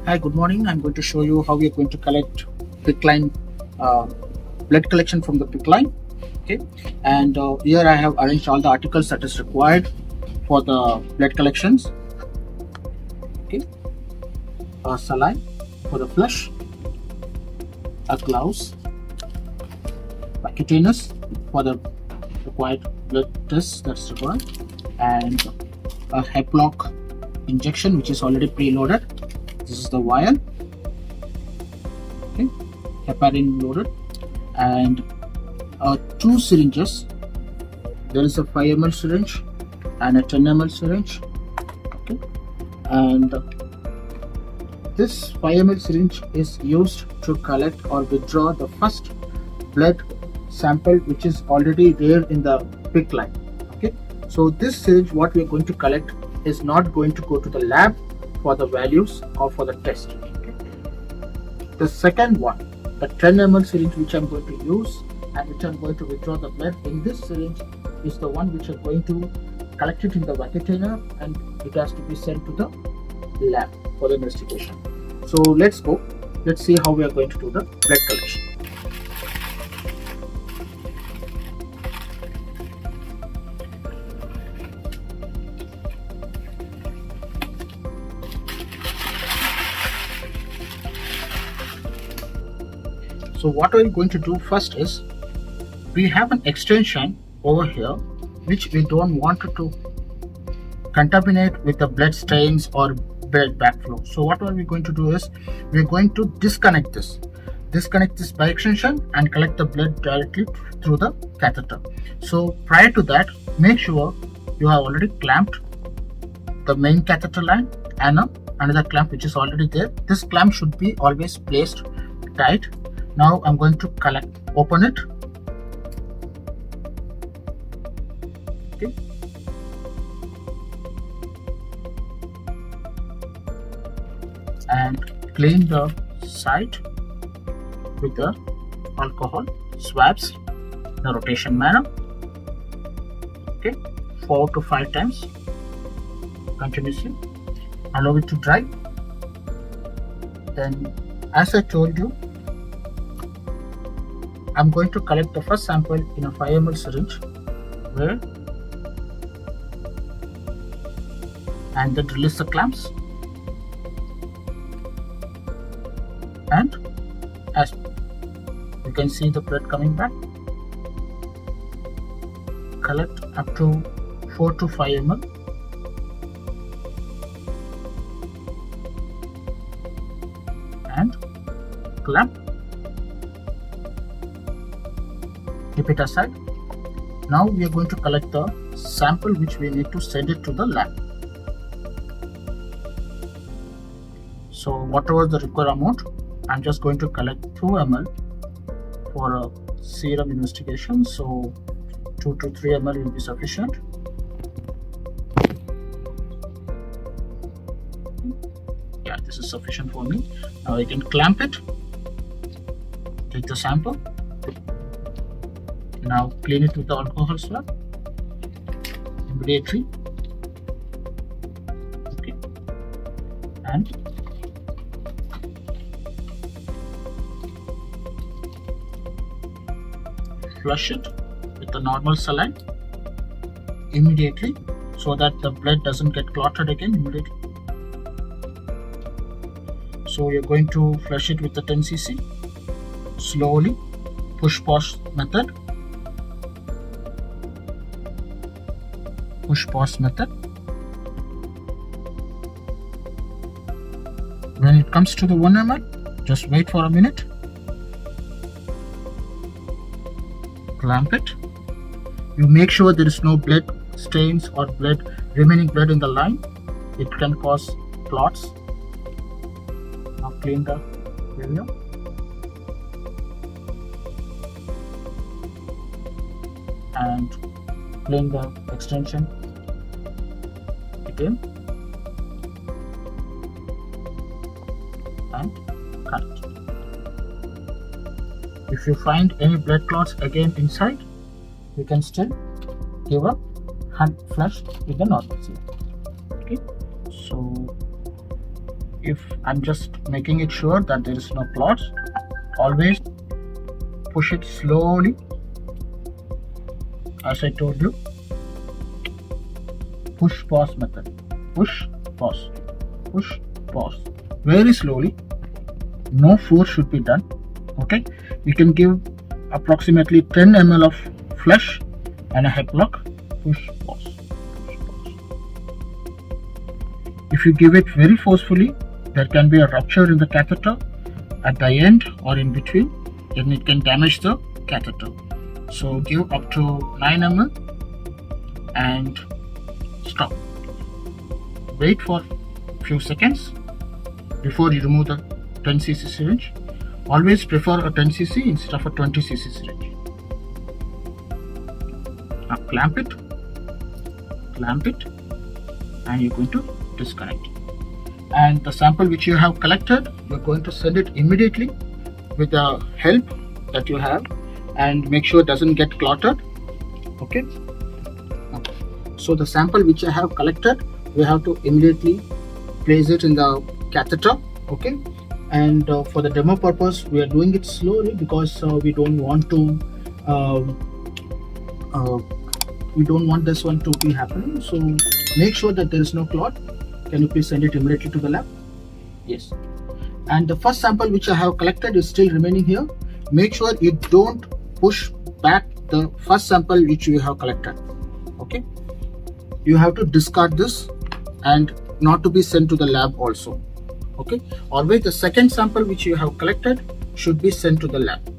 Hi, good morning. I'm going to show you how we are going to collect PICC line blood collection from the PICC line. Okay, and here I have arranged all the articles that is required for the blood collections. Okay, a saline for the flush, a gloves, a cutaneous for the required blood test that's required, and a heplock injection which is already preloaded. This is the vial. Okay, heparin loaded, and 2 syringes. There is a 5 ml syringe and a 10 ml syringe. Okay, and this 5 ml syringe is used to collect or withdraw the first blood sample which is already there in the PICC line. Okay, so this syringe, what we are going to collect, is not going to go to the lab for the values or for the test. Okay. The second one, the 10 ml syringe which I'm going to use and which I'm going to withdraw the blood in this syringe, is the one which I'm going to collect it in the container and it has to be sent to the lab for the investigation. So let's go. Let's see how we are going to do the blood collection. So what are we going to do first is, we have an extension over here which we don't want to contaminate with the blood stains or blood backflow. So what are we going to do is, we are going to disconnect this by extension and collect the blood directly through the catheter. So prior to that, make sure you have already clamped the main catheter line and another clamp which is already there. This clamp should be always placed tight. Now I'm going to open it. Okay. And clean the site with the alcohol swabs in a rotation manner. Okay, 4 to 5 times continuously. Allow it to dry. Then, as I told you, I'm going to collect the first sample in a 5 ml syringe, and then release the clamps, and as you can see the blood coming back, collect up to 4 to 5 ml, and clamp. Keep it aside. Now we are going to collect the sample which we need to send it to the lab. So whatever the required amount, I'm just going to collect 2 ml for a serum investigation. So 2 to 3 ml will be sufficient. Yeah, this is sufficient for me. Now I can clamp it. Take the sample. Now clean it with the alcohol swab immediately. Okay, and flush it with the normal saline immediately, so that the blood doesn't get clotted again immediately. So you're going to flush it with the 10 cc slowly, push-pause method. Push-pause method. When it comes to the 1 ml, just wait for a minute. Clamp it. You make sure there is no blood stains or remaining blood in the line. It can cause clots. Now clean the area. And clean the extension again and cut it. If you find any blood clots again inside, you can still give a hand flush with the normal serum. Okay, so if I'm just making it sure that there is no clots, always push it slowly, as I told you, push pause method, push pause, push pause, very slowly, no force should be done. Okay, you can give approximately 10 ml of flush and a head lock, push pause, push pause. If you give it very forcefully, there can be a rupture in the catheter at the end or in between, then it can damage the catheter. So give up to 9 ml and stop. Wait for a few seconds before you remove the 10 cc syringe. Always prefer a 10 cc instead of a 20 cc syringe. Now clamp it, and you're going to disconnect. And the sample which you have collected, you're going to send it immediately with the help that you have, and make sure it doesn't get clotted. Okay. So the sample which I have collected, we have to immediately place it in the catheter. Okay. And for the demo purpose, we are doing it slowly because we don't want to we don't want this one to be happening. So make sure that there is no clot. Can you please send it immediately to the lab? Yes. And the first sample which I have collected is still remaining here. Make sure you don't push back the first sample which you have collected. Okay. You have to discard this and not to be sent to the lab also. Okay. Always the second sample which you have collected should be sent to the lab.